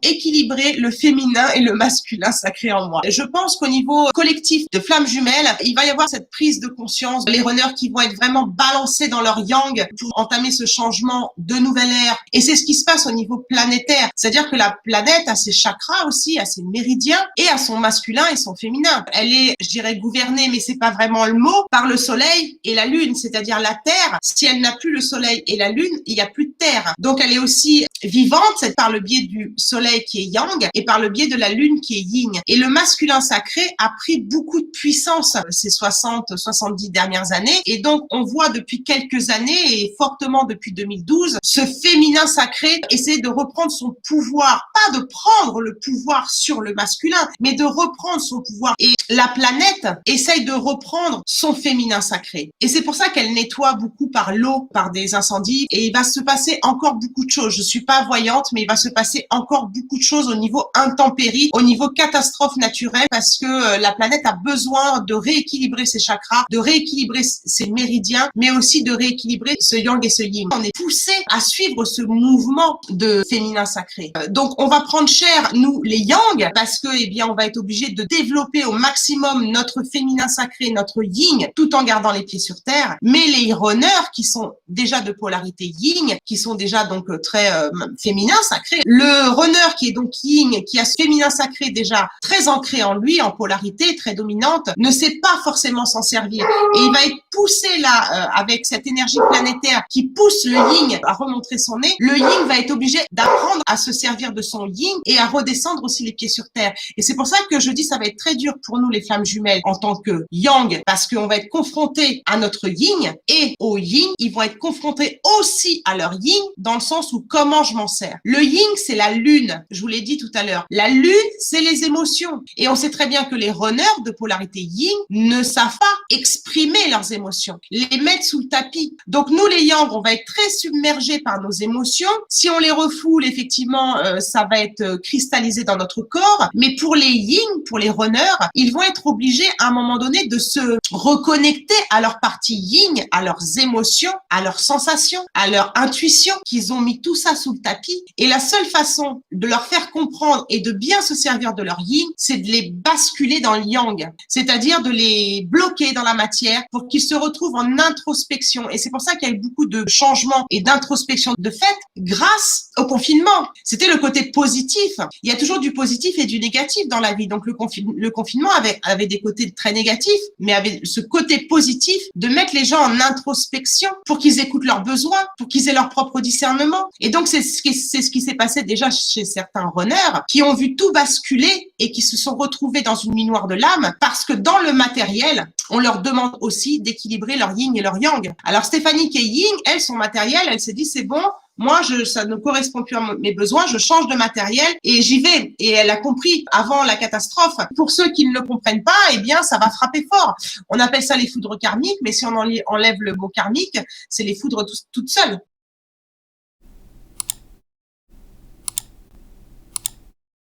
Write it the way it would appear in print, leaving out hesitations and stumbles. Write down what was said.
équilibrer le féminin et le masculin sacré en moi. Et je pense qu'au niveau collectif de Flammes Jumelles, il va y avoir cette prise de conscience, les runners qui vont être vraiment balancés dans leur yang pour entamer ce changement de nouvelle ère. Et c'est ce qui se passe au niveau planétaire. C'est-à-dire que la planète a ses chakras aussi, a ses méridiens et a son masculin et son féminin. Elle est, je dirais, gouvernée, mais c'est pas vraiment le mot, par le soleil et la lune, c'est-à-dire la terre. Si elle n'a plus le soleil et la lune, il n'y a plus de terre. Donc elle est aussi vivante, c'est par le biais du soleil qui est yang et par le biais de la lune qui est yin. Et le masculin sacré a pris beaucoup de puissance ces 70 dernières années. Et donc on voit depuis quelques années et fortement depuis 2012, ce féminin sacré essayer de reprendre son pouvoir, pas de prendre le pouvoir sur le masculin, mais de reprendre son pouvoir. Et la planète essaye de reprendre son féminin sacré. Et c'est pour ça qu'elle nettoie beaucoup par l'eau, par des incendies. Et il va se passer encore beaucoup de choses. Je suis pas voyante, mais il va se passer encore beaucoup de choses au niveau intempéries, au niveau catastrophe naturelle, parce que la planète a besoin de rééquilibrer ses chakras, de rééquilibrer ses méridiens, mais aussi de rééquilibrer ce yang et ce yin. On est poussé à suivre ce mouvement de féminin sacré. Donc on va prendre cher, nous, les yang, parce que, eh bien, on va être obligé de développer au maximum notre féminin sacré, notre yin, tout en gardant les pieds sur terre. Mais les runners, qui sont déjà de polarité yin, qui sont déjà donc très féminin sacré, le runner qui est donc yin, qui a ce féminin sacré déjà très ancré en lui, en polarité très dominante, ne sait pas forcément s'en servir. Et il va être poussé là, avec cette énergie planétaire qui pousse le yin à remontrer son nez. Le yin va être obligé d'apprendre à se servir de son yin et à redescendre aussi les pieds sur terre. Et c'est pour ça que je dis ça va être très dur pour nous les flammes jumelles en tant que yang, parce qu'on va être confrontés à notre yin et au yin, ils vont être confrontés aussi à leur yin dans le sens où comment je m'en sers. Le yin, c'est la lune, je vous l'ai dit tout à l'heure. La lune, c'est les émotions. Et on sait très bien que les runners de polarité yin ne savent pas exprimer leurs émotions, les mettre sous le tapis. Donc nous les yang, on va être très submergés par nos émotions. Si on les refoule, effectivement, ça va être cristallisé dans notre corps. Mais pour les yin, pour les runners, ils vont être obligés à un moment donné de se reconnecter à leur partie yin, à leurs émotions, à leurs sensations, à leur intuition, qu'ils ont mis tout ça sous le tapis. Et la seule façon de leur faire comprendre et de bien se servir de leur yin, c'est de les basculer dans le yang, c'est-à-dire de les bloquer dans la matière pour qu'ils se retrouvent en introspection. Et c'est pour ça qu'il y a eu beaucoup de changements et d'introspection de fait grâce au confinement. C'était le côté positif. Il y a toujours du positif et du négatif dans la vie. Donc le confinement avait des côtés très négatifs, mais avait ce côté positif de mettre les gens en introspection pour qu'ils écoutent leurs besoins, pour qu'ils aient leur propre discernement. Et donc c'est ce qui s'est passé déjà chez certains runners qui ont vu tout basculer et qui se sont retrouvés dans une minoire de l'âme parce que dans le matériel, on leur demande aussi d'équilibrer leur yin et leur yang. Alors Stéphanie qui est yin, elle, son matériel, elle s'est dit c'est bon, moi, ça ne correspond plus à mes besoins, je change de matériel et j'y vais. Et elle a compris avant la catastrophe. Pour ceux qui ne le comprennent pas, eh bien, ça va frapper fort. On appelle ça les foudres karmiques, mais si on enlève le mot karmique, c'est les foudres toutes seules.